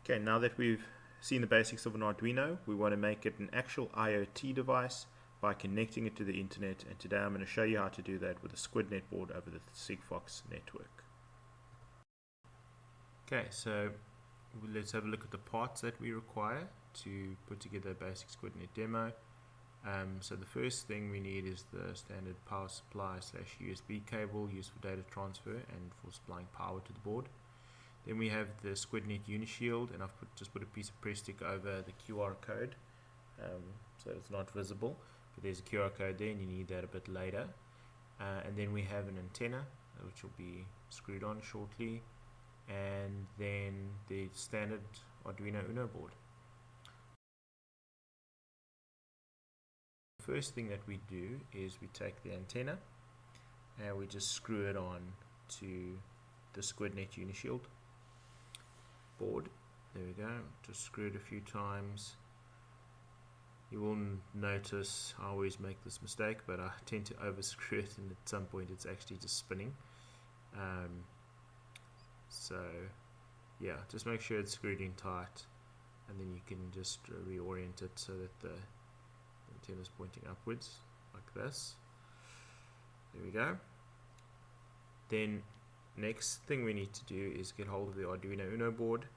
Okay, now that we've seen the basics of an Arduino, we want to make it an actual IoT device by connecting it to the internet, and today I'm going to show you how to do that with a Sqwidnet board over the Sigfox network. Okay, so let's have a look at the parts that we require to put together a basic Sqwidnet demo. So the first thing we need is the standard power supply / USB cable used for data transfer and for supplying power to the board. Then we have the Sqwidnet Unashield, and I've just put a piece of press stick over the QR code so it's not visible, but there's a QR code there and you need that a bit later. And then we have an antenna which will be screwed on shortly, and then the standard Arduino Uno board. The first thing that we do is we take the antenna and we just screw it on to the Sqwidnet Unashield board. There we go, just screw it a few times. You will notice I always make this mistake, but I tend to over screw it, and at some point it's actually just spinning. So yeah, just make sure it's screwed in tight, and then you can just reorient it so that the antenna is pointing upwards like this. There we go. Then next thing we need to do is get hold of the Arduino Uno board,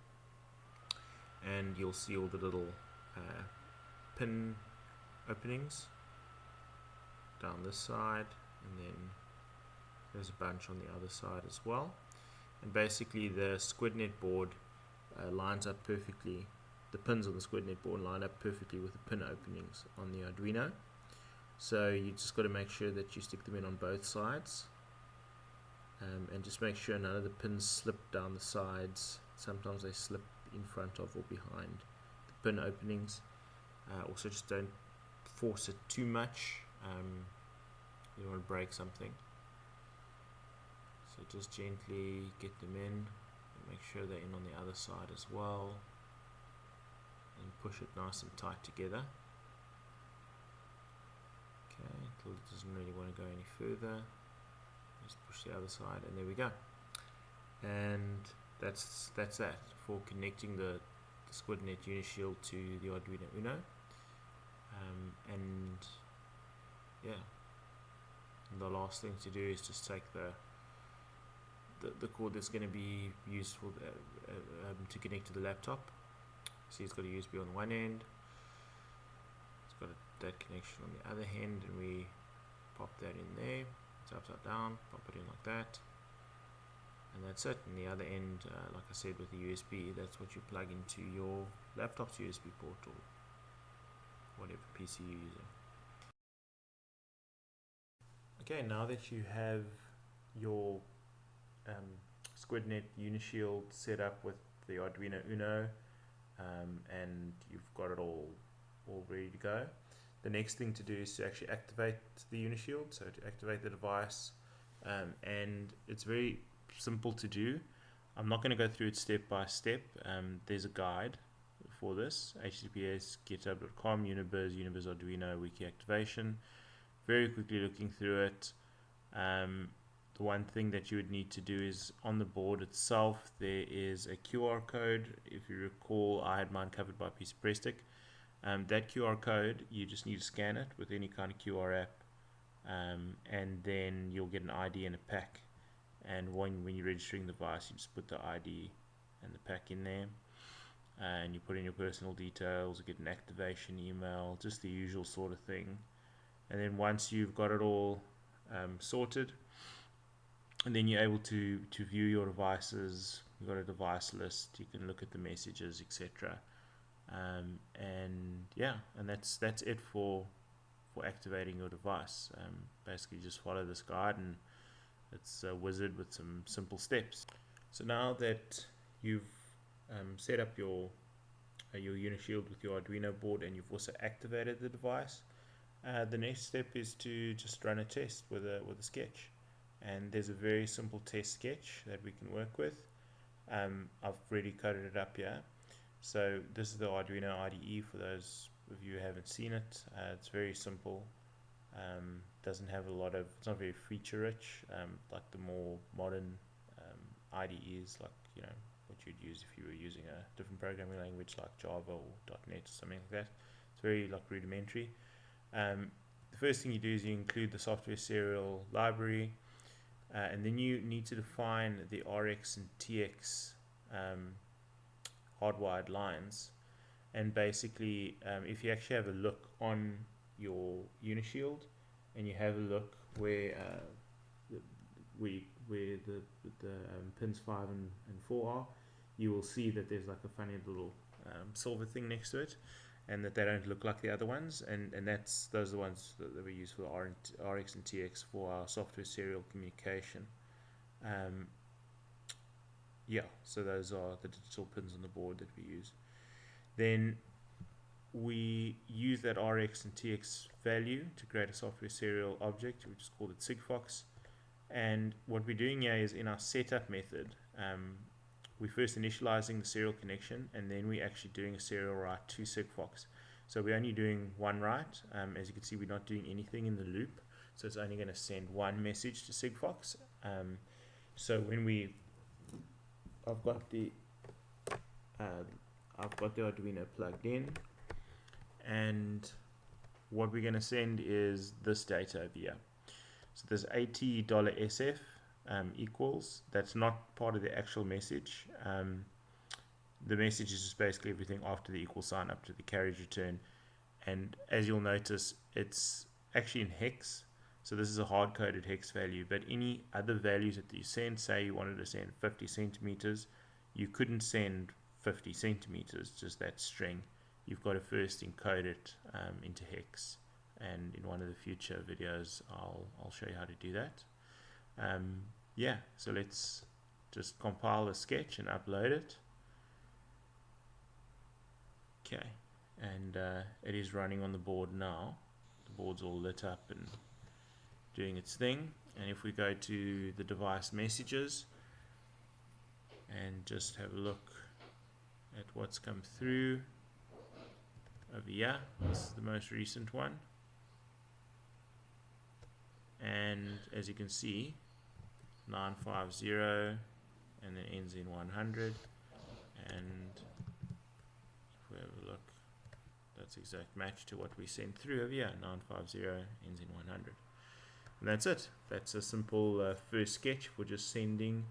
and you'll see all the little pin openings down this side, and then there's a bunch on the other side as well. And basically the Sqwidnet board lines up perfectly, the pins on the Sqwidnet board line up perfectly with the pin openings on the Arduino. So you just got to make sure that you stick them in on both sides. And just make sure none of the pins slip down the sides. Sometimes they slip in front of or behind the pin openings. Also, just don't force it too much. You don't want to break something. So just gently get them in, and make sure they're in on the other side as well, and push it nice and tight together. Okay, until it doesn't really want to go any further. Just push the other side, and there we go. And that's that for connecting the Sqwidnet Unashield to the Arduino Uno. And yeah, and the last thing to do is just take the cord that's going to be used for to connect to the laptop. See, it's got a USB on one end, it's got that connection on the other end, and we pop that in there. It's upside down, pop it in like that, and that's it. And the other end, like I said, with the USB, that's what you plug into your laptop's USB port or whatever PC you're using. Okay, now that you have your Sqwidnet Unashield set up with the Arduino Uno, and you've got it all ready to go, the next thing to do is to actually activate the Unashield. So to activate the device, and it's very simple to do. I'm not going to go through it step by step. There's a guide for this, https://github.com, Unibiz Arduino wiki activation. Very quickly looking through it. The one thing that you would need to do is on the board itself there is a QR code. If you recall, I had mine covered by a piece of press stick. That QR code, you just need to scan it with any kind of QR app, and then you'll get an ID and a pack. And when you're registering the device, you just put the ID and the pack in there, and you put in your personal details, you get an activation email, just the usual sort of thing. And then once you've got it all sorted, and then you're able to view your devices. You've got a device list, you can look at the messages, etc. And yeah, and that's it for activating your device. Basically just follow this guide, and it's a wizard with some simple steps. So now that you've set up your Unashield with your Arduino board, and you've also activated the device, the next step is to just run a test with a sketch. And there's a very simple test sketch that we can work with. I've already coded it up here. So this is the Arduino IDE for those of you who haven't seen it. It's very simple. Doesn't have a lot of, it's not very feature rich like the more modern IDEs, like what you'd use if you were using a different programming language like Java or .NET or something like that. It's very like rudimentary. The first thing you do is you include the software serial library, and then you need to define the RX and TX hardwired lines. And basically, if you actually have a look on your Unashield and you have a look where the pins 5 and 4 are, you will see that there's like a funny little silver thing next to it, and that they don't look like the other ones, and those are the ones that we use for the RX and TX for our software serial communication. Yeah, so those are the digital pins on the board that we use. Then we use that RX and TX value to create a software serial object, which is called Sigfox. And what we're doing here is in our setup method, we're first initializing the serial connection, and then we're actually doing a serial write to Sigfox. So we're only doing one write. As you can see, we're not doing anything in the loop, so it's only going to send one message to Sigfox. So when I've got the Arduino plugged in, and what we're going to send is this data over here. So this $80 equals, that's not part of the actual message. The message is just basically everything after the equal sign up to the carriage return. And as you'll notice, it's actually in hex. So this is a hard-coded hex value, but any other values that you send, say you wanted to send 50 centimeters, you couldn't send 50 centimeters, just that string. You've got to first encode it into hex, and in one of the future videos I'll show you how to do that. Yeah, so let's just compile the sketch and upload it. Okay, and it is running on the board now. The board's all lit up and doing its thing. And if we go to the device messages and just have a look at what's come through over here, this is the most recent one, and as you can see, 950 and then ends in 100, and if we have a look, that's exact match to what we sent through over here. 950 ends in 100, and that's it. That's a simple first sketch for just sending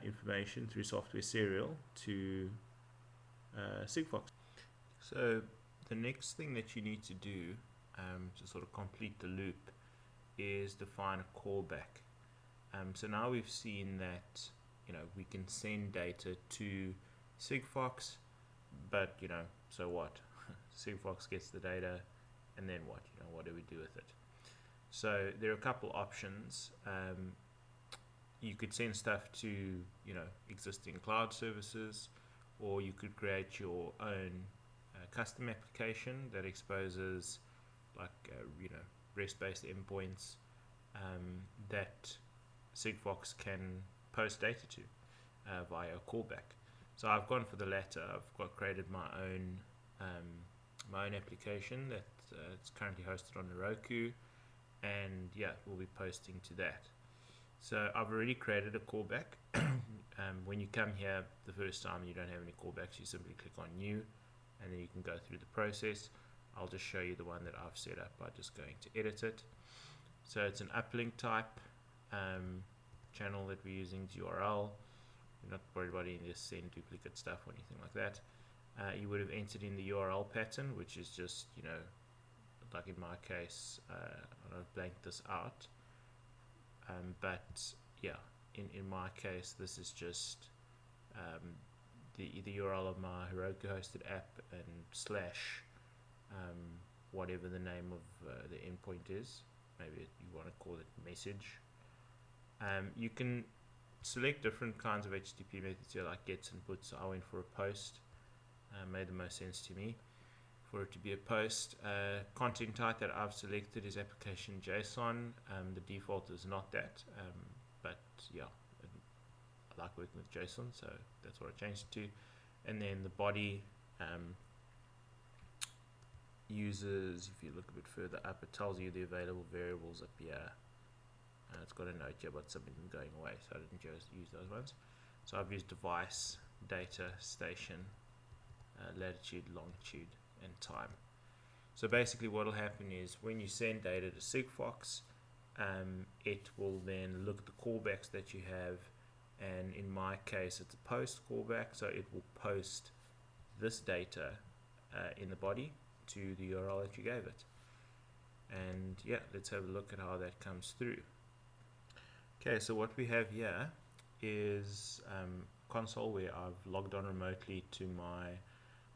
information through software serial to Sigfox. So the next thing that you need to do to sort of complete the loop is define a callback. So now we've seen that we can send data to Sigfox, but so what? Sigfox gets the data, and then what? What do we do with it? So there are a couple options. You could send stuff to existing cloud services, or you could create your own custom application that exposes like REST-based endpoints that Sigfox can post data to via a callback. So I've gone for the latter. I've created my own application that it's currently hosted on Heroku, and yeah, we'll be posting to that. So I've already created a callback. When you come here the first time, you don't have any callbacks. You simply click on new, and then you can go through the process. I'll just show you the one that I've set up by just going to edit it. So it's an uplink type channel that we're using, URL. You're not worried about any send duplicate stuff or anything like that. You would have entered in the URL pattern, which is just, like in my case, I've blanked this out. But yeah, in my case, this is just the URL of my Heroku hosted app and slash whatever the name of the endpoint is. Maybe you want to call it message. You can select different kinds of HTTP methods here, like gets and puts. I went for a post. Made the most sense to me for it to be a post. Content type that I've selected is application JSON. The default is not that, but yeah, I like working with JSON, so that's what I changed it to. And then the body uses, if you look a bit further up, it tells you the available variables up here. It's got a note here about something going away, so I didn't just use those ones. So I've used device, data, station, latitude, longitude, and time. So basically what will happen is when you send data to Sigfox, it will then look at the callbacks that you have, and in my case it's a post callback, so it will post this data in the body to the URL that you gave it. And yeah, let's have a look at how that comes through. Okay, so what we have here is console where I've logged on remotely to my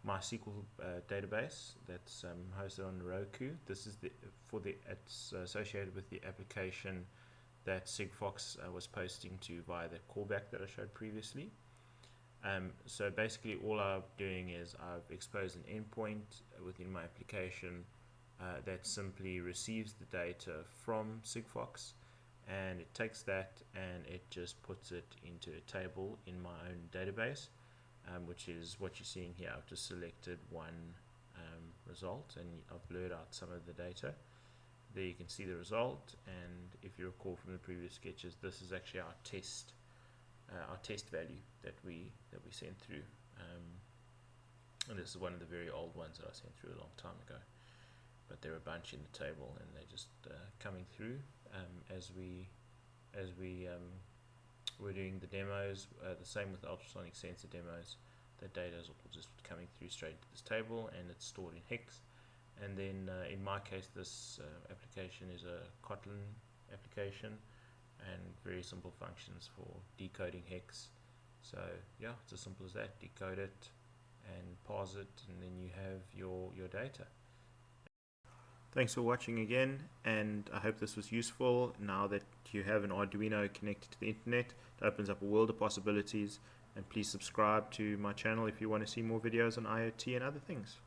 MySQL database that's hosted on Roku. This is it's associated with the application that Sigfox was posting to via the callback that I showed previously. So basically all I'm doing is I've exposed an endpoint within my application that simply receives the data from Sigfox, and it takes that and it just puts it into a table in my own database, which is what you're seeing here. I've just selected one result and I've blurred out some of the data. There you can see the result, and if you recall from the previous sketches, this is actually our test value that we sent through, and this is one of the very old ones that I sent through a long time ago, but there are a bunch in the table and they're just coming through as we we're doing the demos. The same with ultrasonic sensor demos. The data is all just coming through straight to this table, and it's stored in hex. And then in my case, this application is a Kotlin application, and very simple functions for decoding hex. So yeah, it's as simple as that. Decode it and parse it, and then you have your data. Thanks for watching again, and I hope this was useful. Now that you have an Arduino connected to the internet, it opens up a world of possibilities. And please subscribe to my channel if you want to see more videos on IoT and other things.